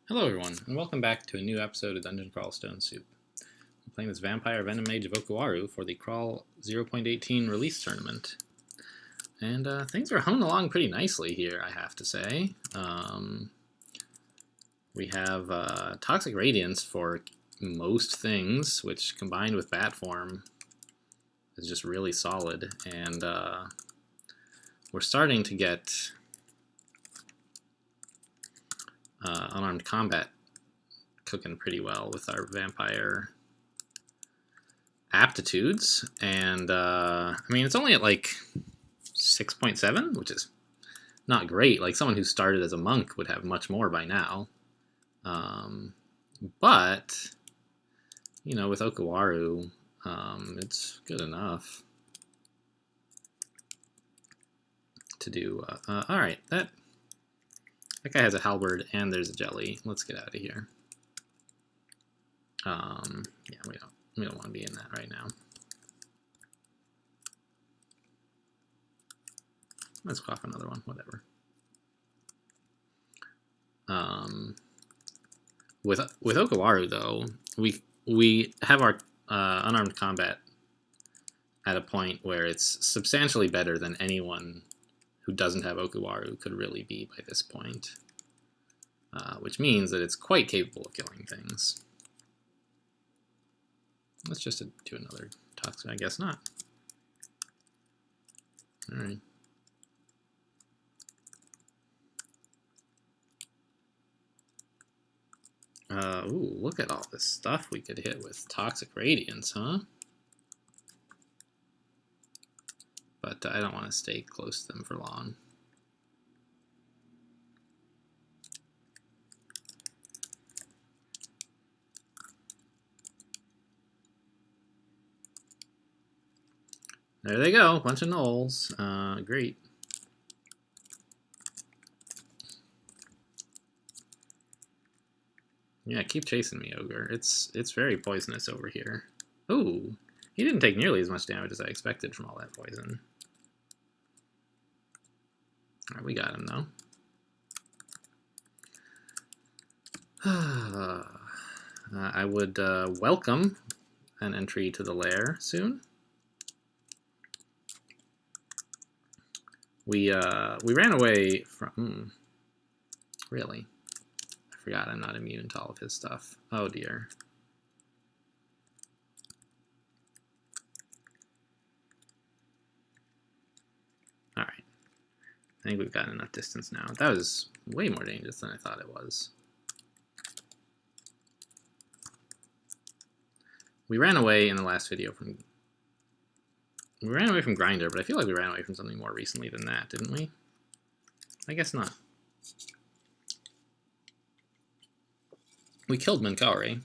Hello everyone, and welcome back to a new episode of Dungeon Crawl Stone Soup. I'm playing this Vampire Venom Mage of Okuwaru for the Crawl 0.18 release tournament. And things are humming along pretty nicely here, I have to say. We have Toxic Radiance for most things, which combined with Bat Form is just really solid. And we're starting to get unarmed combat cooking pretty well with our vampire aptitudes, and I mean, it's only at like 6.7, which is not great. Like, someone who started as a monk would have much more by now, but you know, with Okuwaru, it's good enough to do. All right, that guy has a halberd and there's a jelly. Let's get out of here. Yeah, we don't want to be in that right now. Let's go off another one, whatever. With Okuwaru though, we have our unarmed combat at a point where it's substantially better than anyone who doesn't have Okuwaru could really be by this point, which means that it's quite capable of killing things. Let's just do another toxic. I guess not. All right. Ooh, look at all this stuff we could hit with Toxic Radiance, huh? But I don't want to stay close to them for long. There they go, bunch of gnolls. Great. Yeah, keep chasing me, Ogre. It's very poisonous over here. Ooh, he didn't take nearly as much damage as I expected from all that poison. Alright, we got him, though. I would welcome an entry to the lair soon. We ran away from... really? I forgot I'm not immune to all of his stuff. Oh dear. Alright. I think we've gotten enough distance now. That was way more dangerous than I thought it was. We ran away in the last video from... We ran away from Grinder, but I feel like we ran away from something more recently than that, didn't we? I guess not. We killed Minkauri.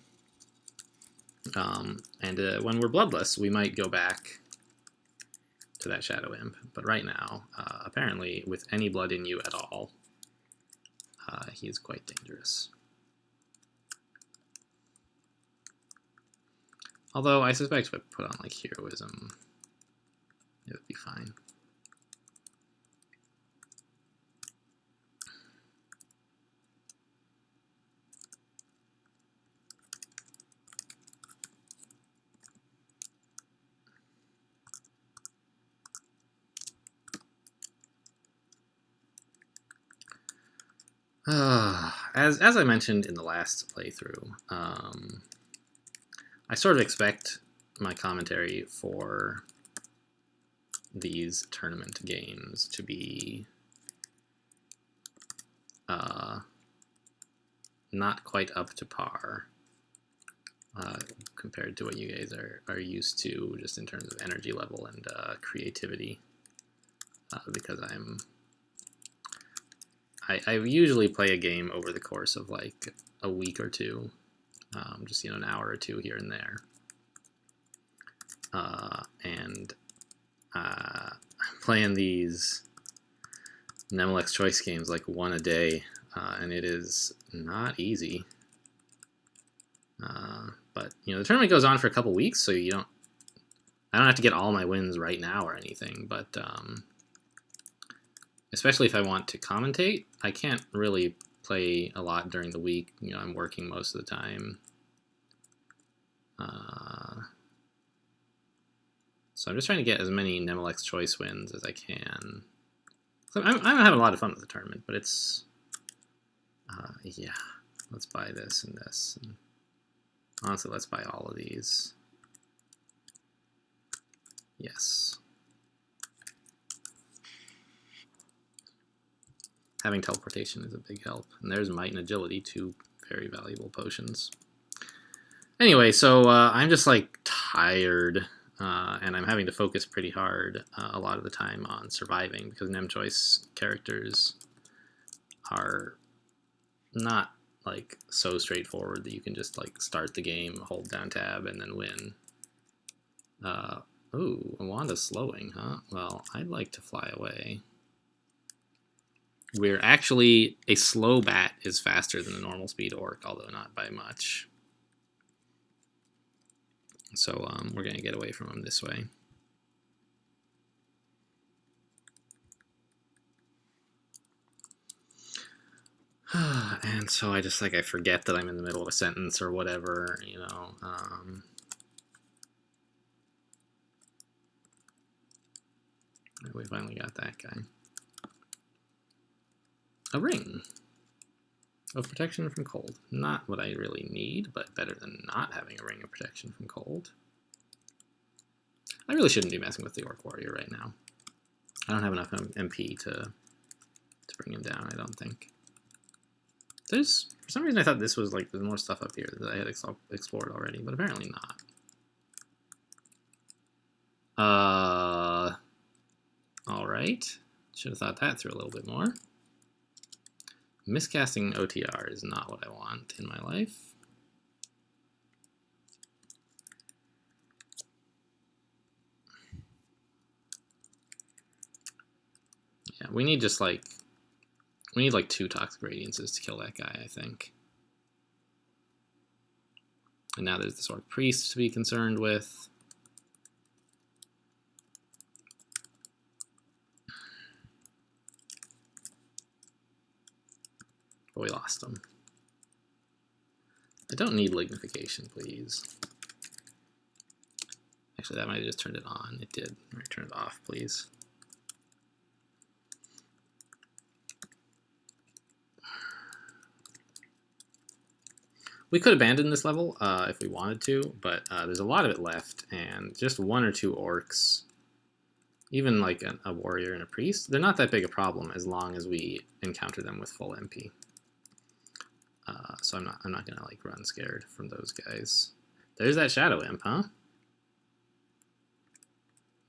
And when we're bloodless, we might go back to that Shadow Imp. But right now, apparently, with any blood in you at all, he is quite dangerous. Although, I suspect if I put on, like, Heroism, it would be fine. As I mentioned in the last playthrough, I sort of expect my commentary for these tournament games to be not quite up to par compared to what you guys are used to, just in terms of energy level and creativity, because I usually play a game over the course of like a week or two, just, you know, an hour or two here and there, and I'm playing these Nemlex choice games like one a day, and it is not easy. But you know, the tournament goes on for a couple weeks, so I don't have to get all my wins right now or anything. But especially if I want to commentate, I can't really play a lot during the week. You know, I'm working most of the time. So I'm just trying to get as many Nemelex choice wins as I can. So I'm having a lot of fun with the tournament, but it's yeah. Let's buy this and this. And honestly, let's buy all of these. Yes. Having teleportation is a big help. And there's might and agility, two very valuable potions. Anyway, so I'm just like tired, and I'm having to focus pretty hard a lot of the time on surviving because Nem choice characters are not like so straightforward that you can just like start the game, hold down tab, and then win. Ooh, Wanda's slowing, huh? Well, I'd like to fly away. We're actually, a slow bat is faster than a normal speed orc, although not by much. So we're going to get away from him this way. And so I just like, I forget that I'm in the middle of a sentence or whatever, you know. We finally got that guy. A ring of protection from cold. Not what I really need, but better than not having a ring of protection from cold. I really shouldn't be messing with the Orc Warrior right now. I don't have enough MP to bring him down, I don't think. There's, for some reason I thought this was like, there's more stuff up here that I had explored already, but apparently not. Alright. Should have thought that through a little bit more. Miscasting OTR is not what I want in my life. Yeah, we need just like, we need like 2 Toxic Radiances to kill that guy, I think. And now there's this Orc Priest to be concerned with. But we lost him. I don't need lignification, please. Actually, that might have just turned it on. It did. All right, turn it off, please. We could abandon this level if we wanted to, but there's a lot of it left, and just 1 or 2 orcs, even like a warrior and a priest, they're not that big a problem as long as we encounter them with full MP. So I'm not gonna like run scared from those guys. There's that Shadow Imp, huh?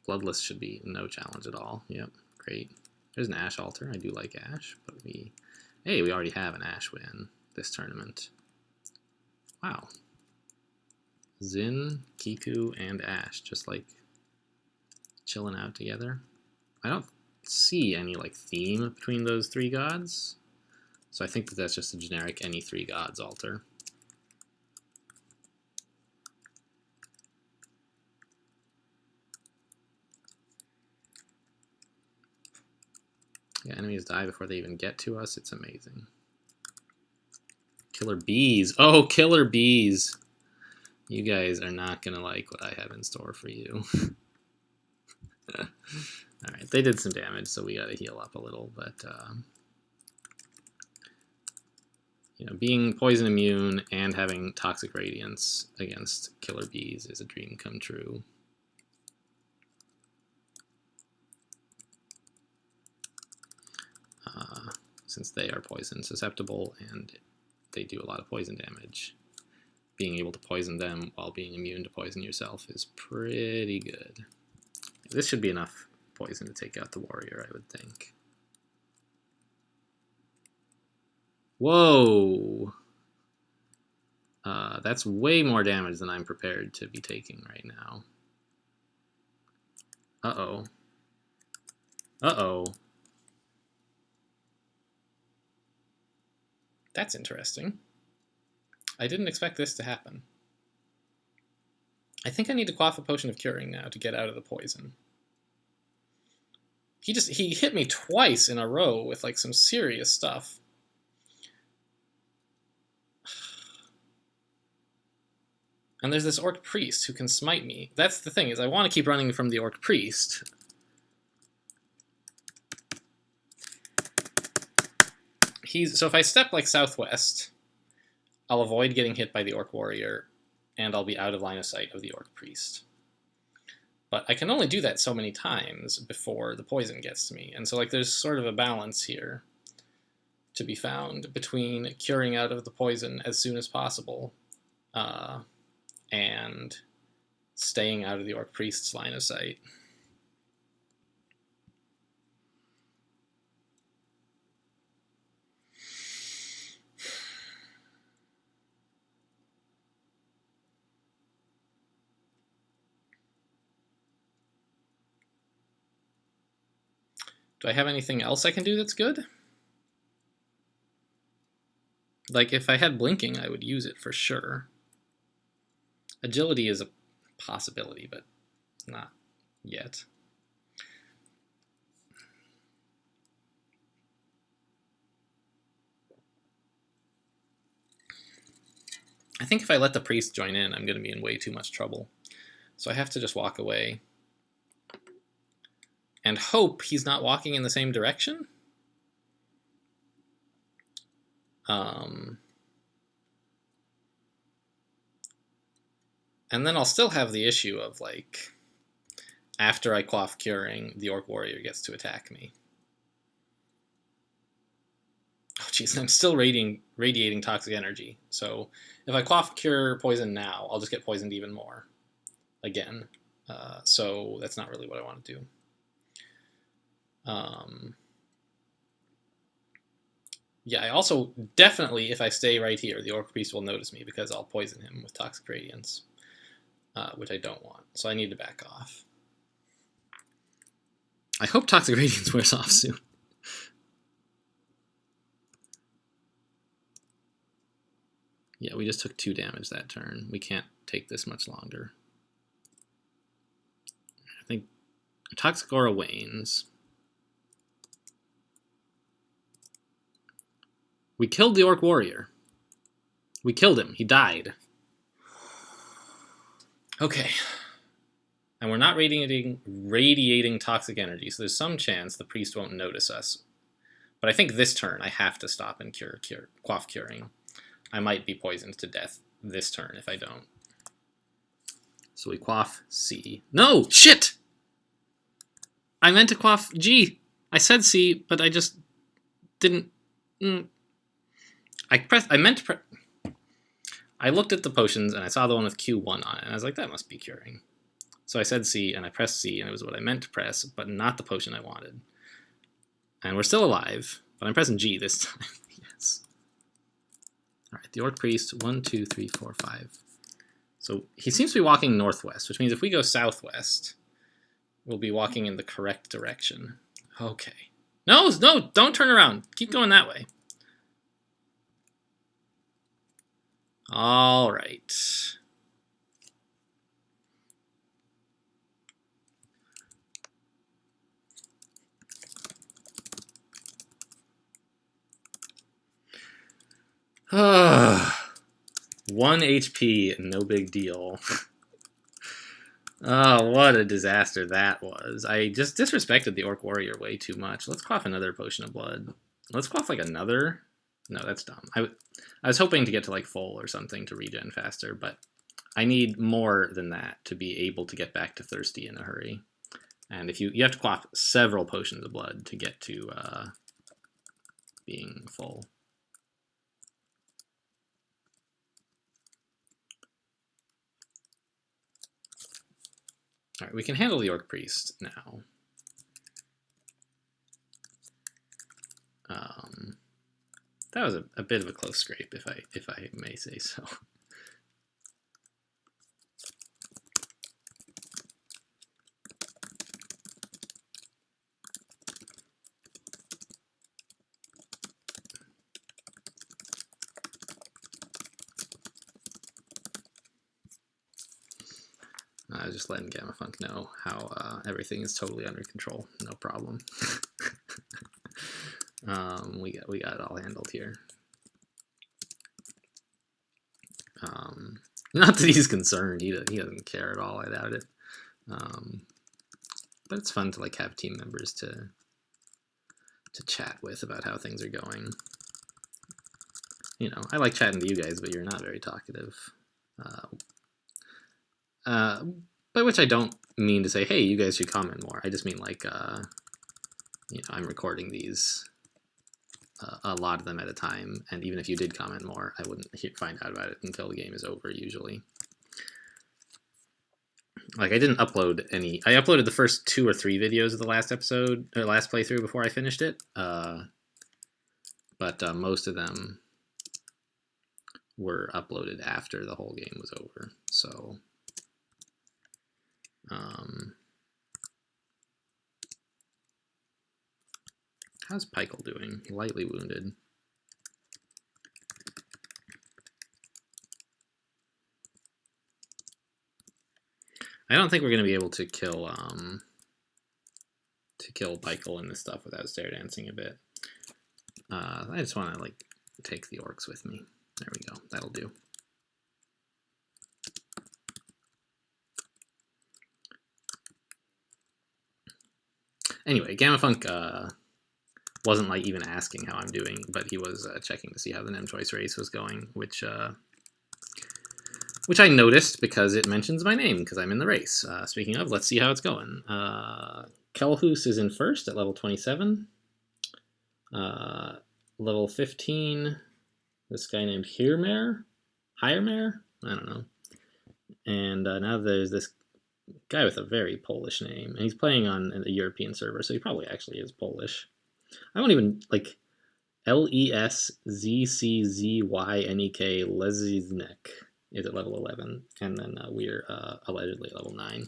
Bloodless should be no challenge at all. Yep, great. There's an Ash altar. I do like Ash, but we already have an Ash win this tournament. Wow. Xin, Kiku, and Ash just like chilling out together. I don't see any like theme between those 3 gods. So I think that that's just a generic any 3 gods altar. Yeah, enemies die before they even get to us. It's amazing. Killer bees. Oh, killer bees. You guys are not going to like what I have in store for you. Alright, they did some damage, so we got to heal up a little, but you know, being poison immune and having toxic radiance against killer bees is a dream come true. Since they are poison susceptible and they do a lot of poison damage, being able to poison them while being immune to poison yourself is pretty good. This should be enough poison to take out the warrior, I would think. Whoa! That's way more damage than I'm prepared to be taking right now. Uh-oh. Uh-oh. That's interesting. I didn't expect this to happen. I think I need to quaff a potion of curing now to get out of the poison. He hit me twice in a row with like some serious stuff. And there's this Orc Priest who can smite me. That's the thing, is I want to keep running from the Orc Priest. So if I step like southwest, I'll avoid getting hit by the Orc Warrior, and I'll be out of line of sight of the Orc Priest. But I can only do that so many times before the poison gets to me. And so like there's sort of a balance here to be found between curing out of the poison as soon as possible and staying out of the Orc Priest's line of sight. Do I have anything else I can do that's good? Like, if I had blinking, I would use it for sure. Agility is a possibility, but not yet. I think if I let the priest join in, I'm going to be in way too much trouble. So I have to just walk away. And hope he's not walking in the same direction. And then I'll still have the issue of, like, after I quaff curing, the Orc Warrior gets to attack me. Oh, jeez, I'm still radiating toxic energy. So if I quaff cure poison now, I'll just get poisoned even more. Again. So that's not really what I want to do. Yeah, I also definitely, if I stay right here, the Orc Priest will notice me because I'll poison him with Toxic Radiance, which I don't want. So I need to back off. I hope Toxic Radiance wears off soon. Yeah, we just took 2 damage that turn. We can't take this much longer. I think Toxic Aura wanes. We killed the Orc Warrior. We killed him. He died. Okay. And we're not radiating toxic energy, so there's some chance the priest won't notice us. But I think this turn I have to stop and quaff curing. I might be poisoned to death this turn if I don't. So we quaff C. No! Shit! I meant to quaff G. I said C, but I just didn't... I looked at the potions and I saw the one with Q1 on it, and I was like, that must be curing. So I said C, and I pressed C, and it was what I meant to press, but not the potion I wanted. And we're still alive, but I'm pressing G this time. Yes. Alright, the Orc Priest, 1, 2, 3, 4, 5. So he seems to be walking northwest, which means if we go southwest, we'll be walking in the correct direction. Okay. No, don't turn around. Keep going that way. All right. One HP, no big deal. Oh, what a disaster that was. I just disrespected the Orc Warrior way too much. Let's quaff another Potion of Blood. Let's quaff like another... No, that's dumb. I was hoping to get to like full or something to regen faster, but I need more than that to be able to get back to thirsty in a hurry. And if you have to quaff several Potions of Blood to get to being full. All right, we can handle the Orc Priest now. That was a bit of a close scrape, if I may say so. I was just letting Gamma Funk know how everything is totally under control. No problem. We got it all handled here. Not that he's concerned. He doesn't care at all. I doubt it. But it's fun to like have team members to chat with about how things are going. You know, I like chatting to you guys, but you're not very talkative. By which I don't mean to say, hey, you guys should comment more. I just mean like, you know, I'm recording these, a lot of them at a time, and even if you did comment more, I wouldn't find out about it until the game is over, usually. Like, I didn't upload any. I uploaded the first 2 or 3 videos of the last episode, or last playthrough before I finished it, but most of them were uploaded after the whole game was over, so... how's Peichel doing? Lightly wounded. I don't think we're going to be able to kill Peichel in this stuff without stair dancing a bit. I just want to like take the orcs with me. There we go. That'll do. Anyway, Gamafunk wasn't like even asking how I'm doing, but he was checking to see how the Nem Choice race was going, which I noticed because it mentions my name because I'm in the race. Speaking of, let's see how it's going. Kelhus is in first at level 27. Level 15, this guy named Hirmer? I don't know. And now there's this guy with a very Polish name, and he's playing on a European server, so he probably actually is Polish. I won't even, like, Leszczyznyk Leziznek is at level 11, and then we're allegedly level 9.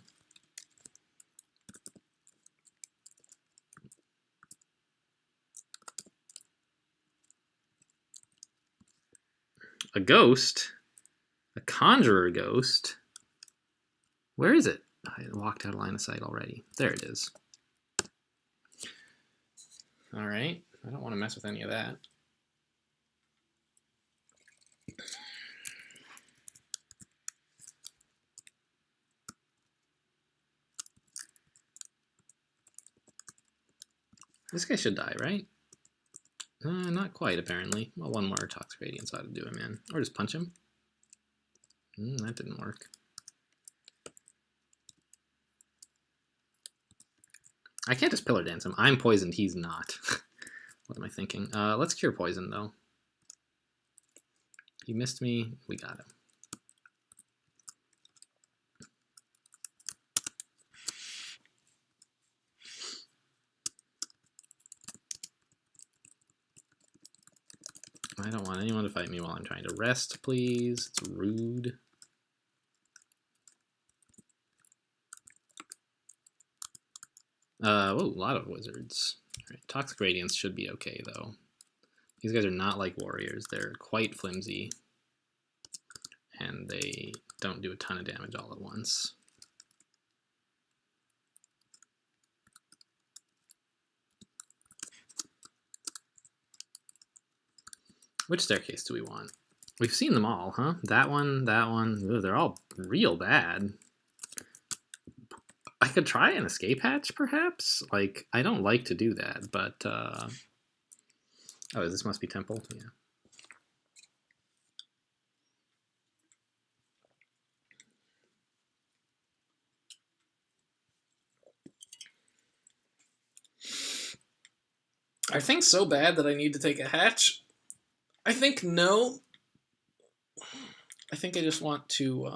A ghost? A conjurer ghost? Where is it? I walked out of line of sight already. There it is. All right. I don't want to mess with any of that. This guy should die, right? Not quite, apparently. Well, one more Toxic Radiance ought to do him in. Or just punch him. That didn't work. I can't just Pillar Dance him. I'm poisoned, he's not. What am I thinking? Let's cure poison, though. He missed me. We got him. I don't want anyone to fight me while I'm trying to rest, please. It's rude. Whoa, a lot of wizards. All right, Toxic Radiance should be okay, though. These guys are not like warriors. They're quite flimsy. And they don't do a ton of damage all at once. Which staircase do we want? We've seen them all, huh? That one, that one. Ooh, they're all real bad. I could try an escape hatch, perhaps? Like, I don't like to do that, but... oh, this must be Temple? Yeah. Are things so bad that I need to take a hatch? I think no. I think I just want to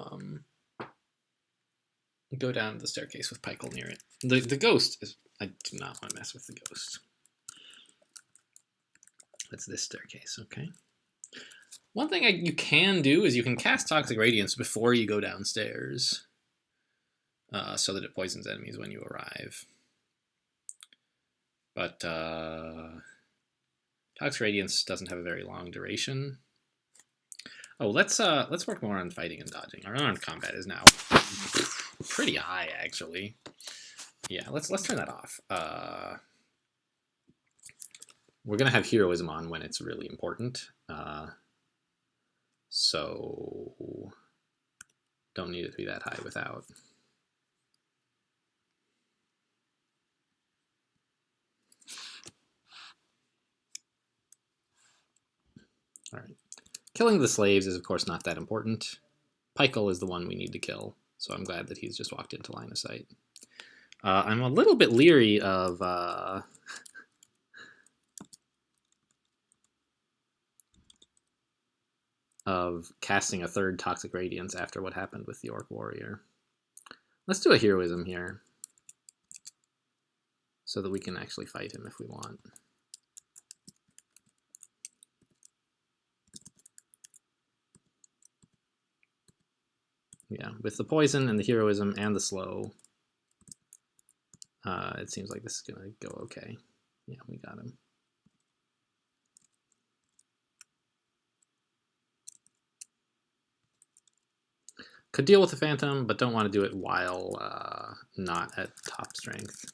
go down the staircase with Peichel near it. The ghost is... I do not want to mess with the ghost. That's this staircase, okay. One thing you can do is you can cast Toxic Radiance before you go downstairs, so that it poisons enemies when you arrive. But Toxic Radiance doesn't have a very long duration. Oh, let's work more on fighting and dodging. Our unarmed combat is now pretty high, actually. Yeah, let's turn that off. We're gonna have heroism on when it's really important. So don't need it to be that high without. All right. Killing the slaves is, of course, not that important. Pykel is the one we need to kill, so I'm glad that he's just walked into line of sight. I'm a little bit leery of casting a third Toxic Radiance after what happened with the Orc Warrior. Let's do a heroism here, so that we can actually fight him if we want. Yeah, with the poison and the heroism and the slow, it seems like this is going to go okay. Yeah, we got him. Could deal with the Phantom, but don't want to do it while not at top strength.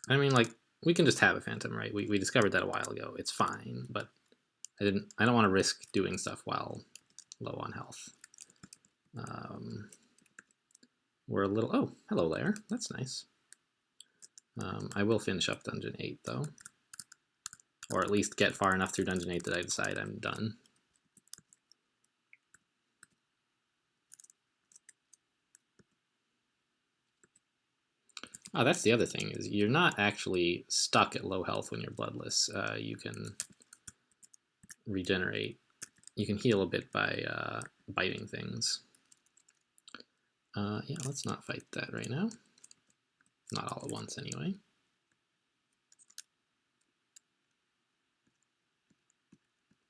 I mean, like, we can just have a Phantom, right? We discovered that a while ago. It's fine, but I don't want to risk doing stuff while low on health. We're a little... Oh, hello there. That's nice. I will finish up Dungeon 8, though. Or at least get far enough through Dungeon 8 that I decide I'm done. Oh, that's the other thing, is you're not actually stuck at low health when you're bloodless. You can regenerate. You can heal a bit by biting things. Yeah, let's not fight that right now. Not all at once, anyway.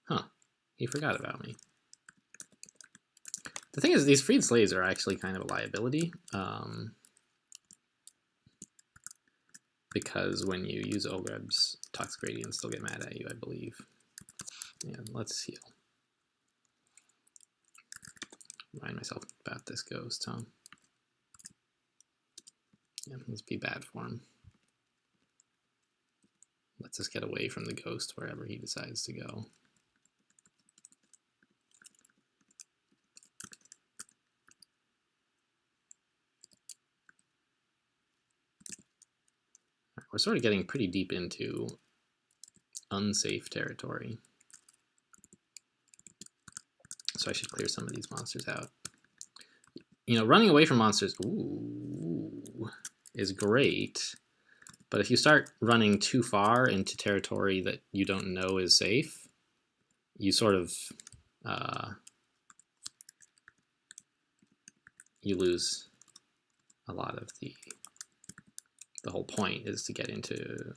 Huh. He forgot about me. The thing is, these freed slaves are actually kind of a liability. Because when you use Ogreb's Toxic Radiance, they'll get mad at you, I believe. Yeah, let's heal. Remind myself about this ghost, huh? Yeah, let's be bad for him. Let's us get away from the ghost wherever he decides to go. We're sort of getting pretty deep into unsafe territory. So I should clear some of these monsters out. You know, running away from monsters, ooh, is great. But if you start running too far into territory that you don't know is safe, you sort of, you lose a lot of the whole point is to get into...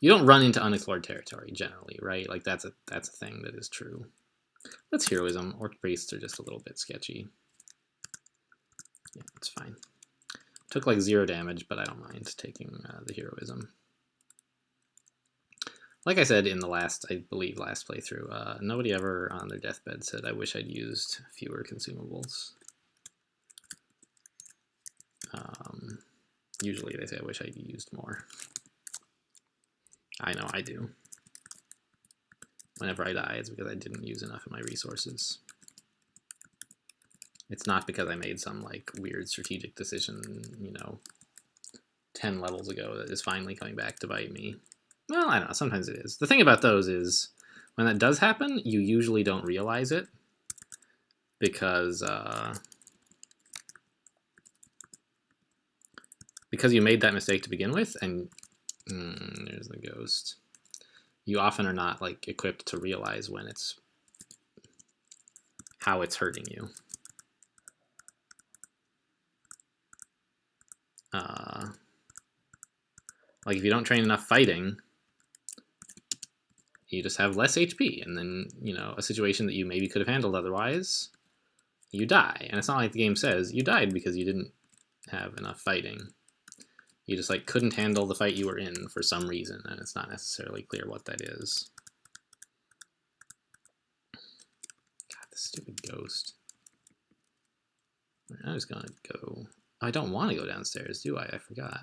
You don't run into unexplored territory, generally, right? Like, that's a thing that is true. That's heroism. Orc priests are just a little bit sketchy. Yeah, it's fine. Took like 0 damage, but I don't mind taking the heroism. Like I said in the last, I believe, last playthrough, nobody ever on their deathbed said, I wish I'd used fewer consumables. Usually they say, I wish I'd used more. I know I do. Whenever I die, it's because I didn't use enough of my resources. It's not because I made some, like, weird strategic decision, you know, 10 levels ago that is finally coming back to bite me. Well, I don't know, sometimes it is. The thing about those is, when that does happen, you usually don't realize it, because you made that mistake to begin with, and there's the ghost. You often are not, like, equipped to realize when it's... how it's hurting you. Like, if you don't train enough fighting, you just have less HP, and then, you know, a situation that you maybe could have handled otherwise, you die. And it's not like the game says, you died because you didn't have enough fighting. You just, like, couldn't handle the fight you were in for some reason, and it's not necessarily clear what that is. God, this stupid ghost. I'm just gonna go I don't want to go downstairs, do I? I forgot.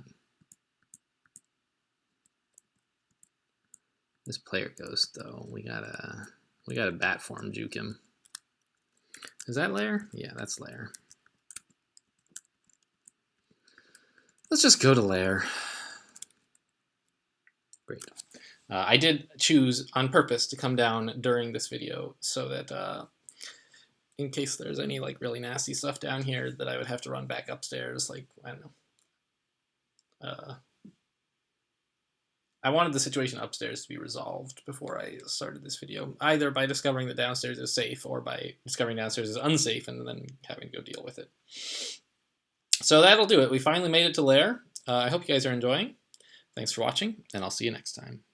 This player ghost, though, we gotta bat form juke him. Is that lair? Yeah, that's lair. Let's just go to lair. Great. I did choose on purpose to come down during this video so that in case there's any like really nasty stuff down here that I would have to run back upstairs, like, I don't know. I wanted the situation upstairs to be resolved before I started this video, either by discovering that downstairs is safe or by discovering downstairs is unsafe and then having to go deal with it. So that'll do it. We finally made it to lair. I hope you guys are enjoying. Thanks for watching, and I'll see you next time.